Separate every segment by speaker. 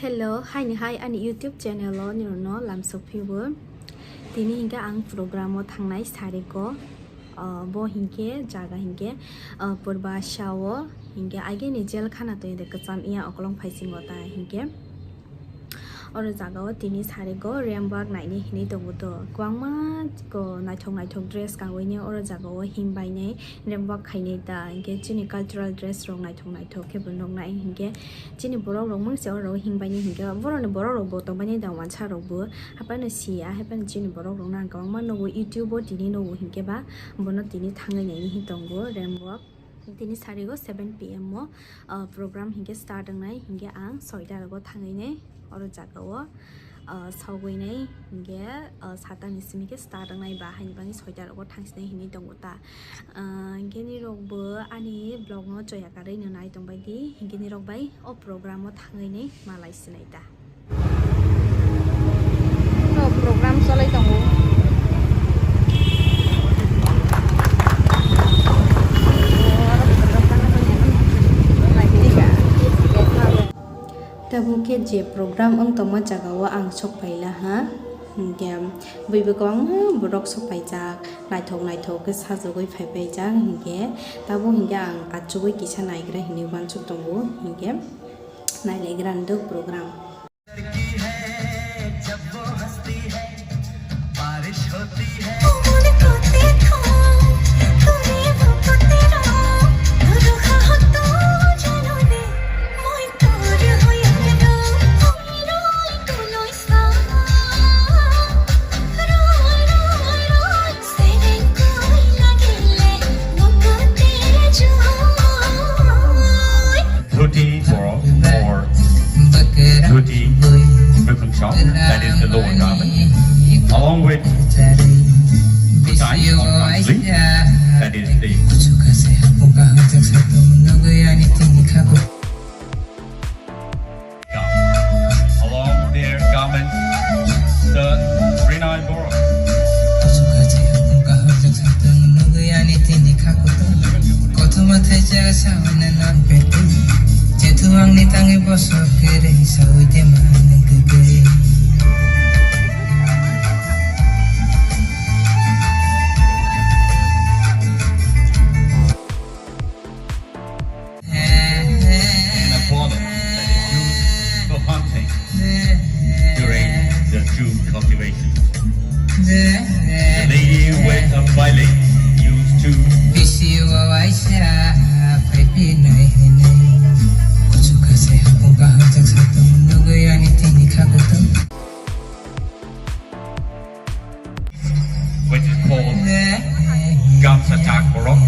Speaker 1: Hello, hi ni hi ani YouTube channel lo ni no lam sokpi bo. Tini hingga ang program o thangnai sari ko bo hingke jaga hingke purba shawo hingke age ni jel khana to inde kacham iya okolong phaising ota hingke oro jaga o tini sari go rembak naini hini tobuto kwangma ko naithok dress ka wini oro jaga o himbai nei rembak khainei ta hingke chini cultural dress rong naithok ke bunong nai hingke chini borok rong mangse oro himbai ni hingke borok rok bo tong bani da wancha rok bo hapana sia hapana chini borok rong nang kwangma no YouTube o tini no hingke ba bono tini thangai nei hi tongo rembak tini sari go 7 pm mo program hingke start nai hingke ang 6 ta go thangai nei oro jaga o saugoi nei hingke 7 ni simike start nai ba haini bani 6 ta go thangsnai hini tongo ta hingke ni rok bo ani blog no joya karai no nai tong bai di hingke ni rok bai o program o thangai nei malai sinai ta no program solai tongo tabu ke je program ang toma jagawa ang sok paila ha gam buibe kong borok sok paijak naithok ke sajogoi phaipai jak hingke tabu hingke ang achugoi kisa naigra hini wansuk tongo hingke nailegra ndo program
Speaker 2: That is the lower garment, along with tie on one sleeve, that is the along their garments, the Rinai Boro. Cultivation. The lady with a violet used to which is called Gamsatak Borok.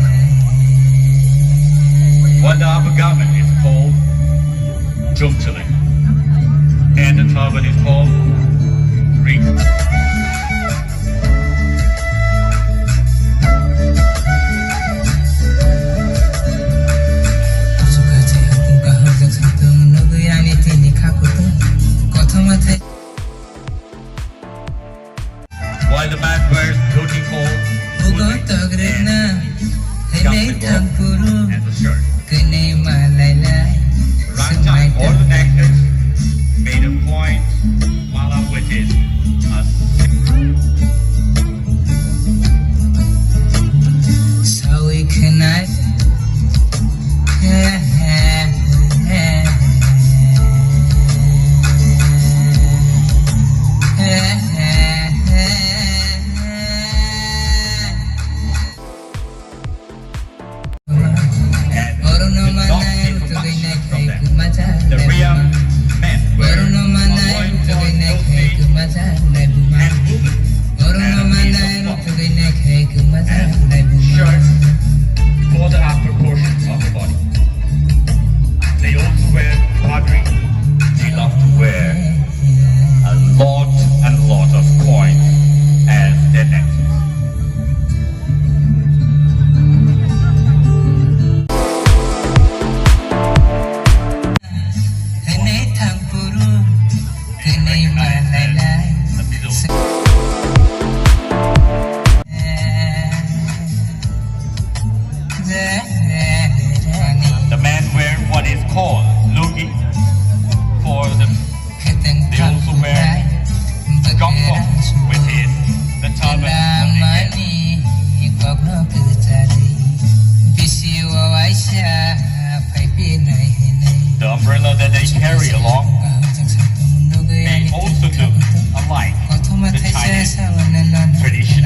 Speaker 2: One the upper garment is called Jumchalik, and the turban is called Ring. While the man wears dhoti called and the shirt. Ranjang or the necklace made of coins, mala which is the real men wear a loin cloth, and women and shirts for the upper portion of the body. They also wear pottery. They love to wear a lot of coins as their necklace. The men wear what is called lugi for the The umbrella that they carry along may also look alike the Chinese tradition.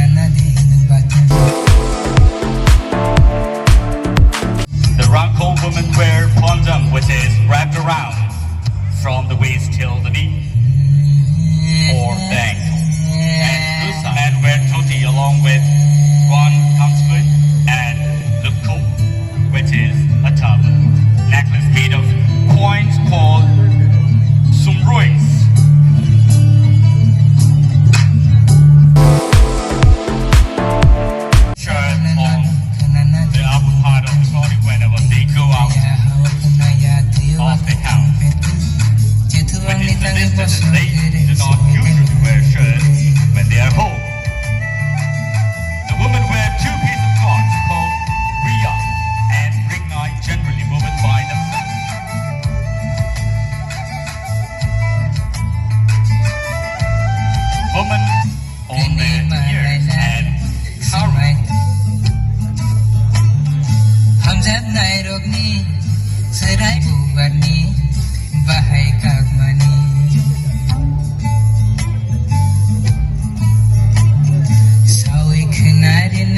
Speaker 2: The Rangko women wear pondam, which is wrapped around from the waist till the knee or the ankle. And Lusa men wear dhoti along with one kamsut and lukko, which is a turban. Necklace made of coins called sumrois. Shirt on the upper part of the body whenever they go out of the house. When it's the distance, they do not usually wear shirts when they are home. The women wear two pieces of cloth called riya and rignai, generally woven by themselves. Women on their ears and carry
Speaker 3: Hamzat Nairogni, Serai Bubarni, Bahai Kagmani. Sawi Knarin,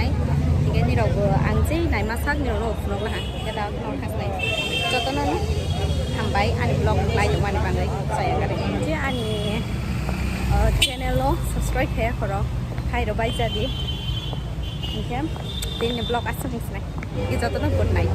Speaker 1: này thì cái đi đầu vừa ăn chứ này mà sát nhiều rồi vlog là hả cái đó nó khác này cho tôi nó thằng bấy anh vlog lại tụi mình bạn đấy saya cái này chứ anh channel lo subscribe thế rồi hay đâu bây giờ đi ok tin vlog asal này cái cho tôi nó buat này